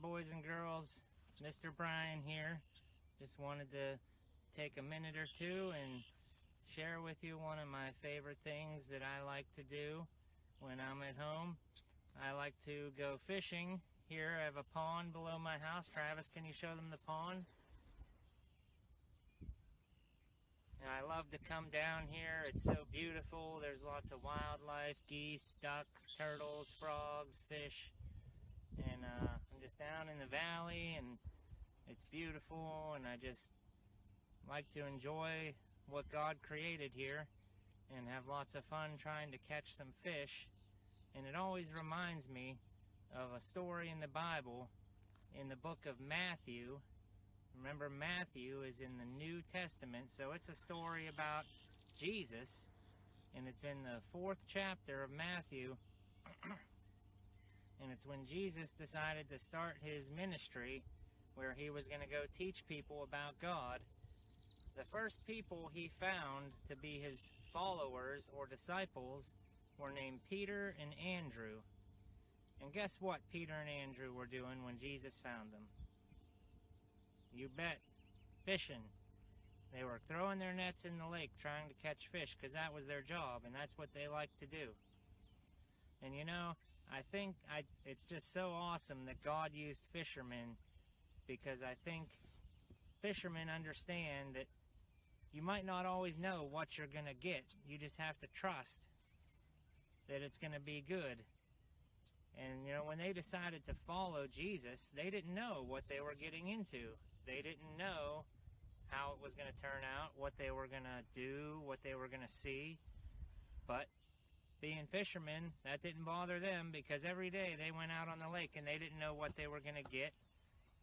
boys and girls, it's Mr. Brian here. Just wanted to take a minute or two and share with you one of my favorite things that I like to do when I'm at home. I like to go fishing. Here I have a pond below my house. Travis, can you show them the pond? And I love to come down here. It's so beautiful. There's lots of wildlife, geese, ducks, turtles, frogs, fish. And I'm just down in the valley and it's beautiful, and I just like to enjoy what God created here and have lots of fun trying to catch some fish. And it always reminds me of a story in the Bible in the book of Matthew. Remember, Matthew is in the New Testament, so it's a story about Jesus, and it's in the 4th chapter of Matthew. And it's when Jesus decided to start his ministry where he was going to go teach people about God. The first people he found to be his followers or disciples were named Peter and Andrew. And guess what Peter and Andrew were doing when Jesus found them? You bet, fishing. They were throwing their nets in the lake trying to catch fish because that was their job and that's what they liked to do. And you know, I think it's just so awesome that God used fishermen, because I think fishermen understand that you might not always know what you're going to get. You just have to trust that it's going to be good. And you know, when they decided to follow Jesus, they didn't know what they were getting into. They didn't know how it was going to turn out, what they were going to do, what they were going to see. But being fishermen, that didn't bother them, because every day they went out on the lake and they didn't know what they were going to get,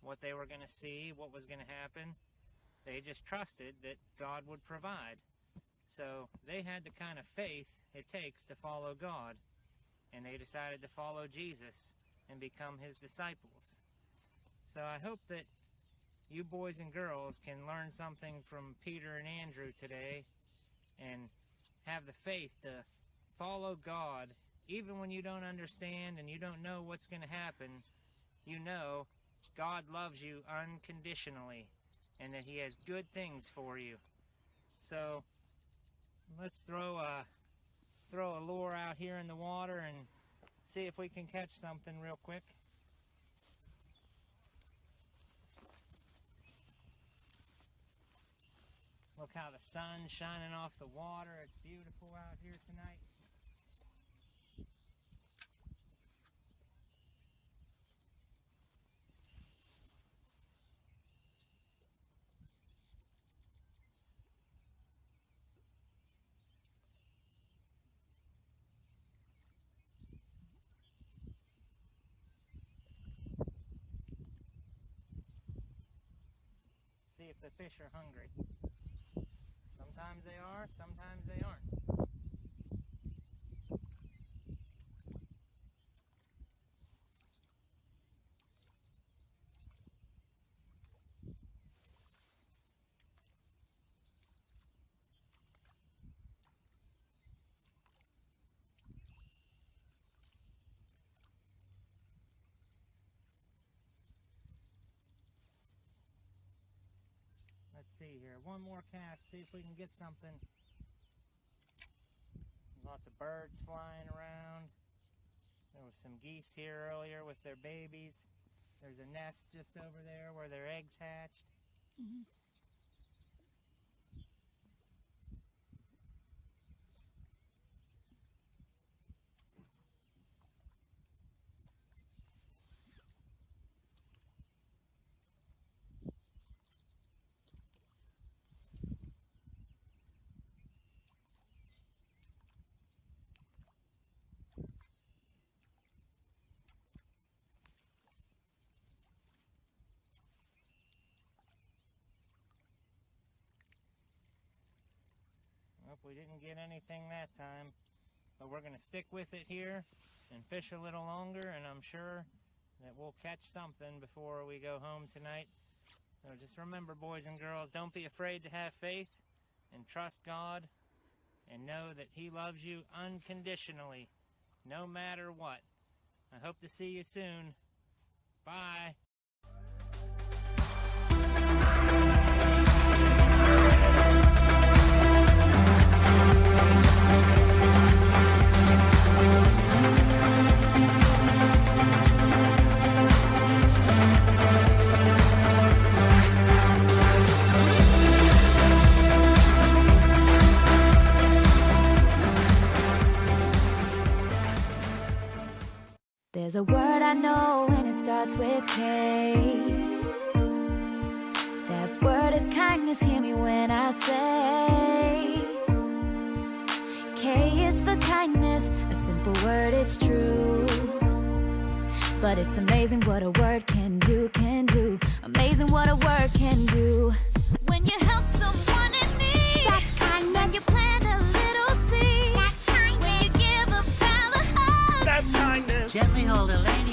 what they were going to see, what was going to happen. They just trusted that God would provide. So they had the kind of faith it takes to follow God, and they decided to follow Jesus and become his disciples. So I hope that you boys and girls can learn something from Peter and Andrew today and have the faith to follow God. Even when you don't understand and you don't know what's going to happen, you know God loves you unconditionally and that he has good things for you. So let's throw a lure out here in the water and see if we can catch something real quick. Look how the sun's shining off the water. It's beautiful out here tonight. See if the fish are hungry. Sometimes they are, sometimes they aren't. Let's see here. One more cast, see if we can get something. Lots of birds flying around. There was some geese here earlier with their babies. There's a nest just over there where their eggs hatched. Mm-hmm. Well, we didn't get anything that time, but we're going to stick with it here and fish a little longer, and I'm sure that we'll catch something before we go home tonight. So just remember, boys and girls, don't be afraid to have faith and trust God and know that he loves you unconditionally, no matter what. I hope to see you soon. Bye. Bye. There's a word I know and it starts with K. That word is kindness, hear me when I say K is for kindness, a simple word, it's true. But it's amazing what a word can do. Amazing what a word can do. When you help someone in need, that's kindness. When you plant a little seed, that's kindness. When you give a pal a hug, That's kindness. Gently hold a lady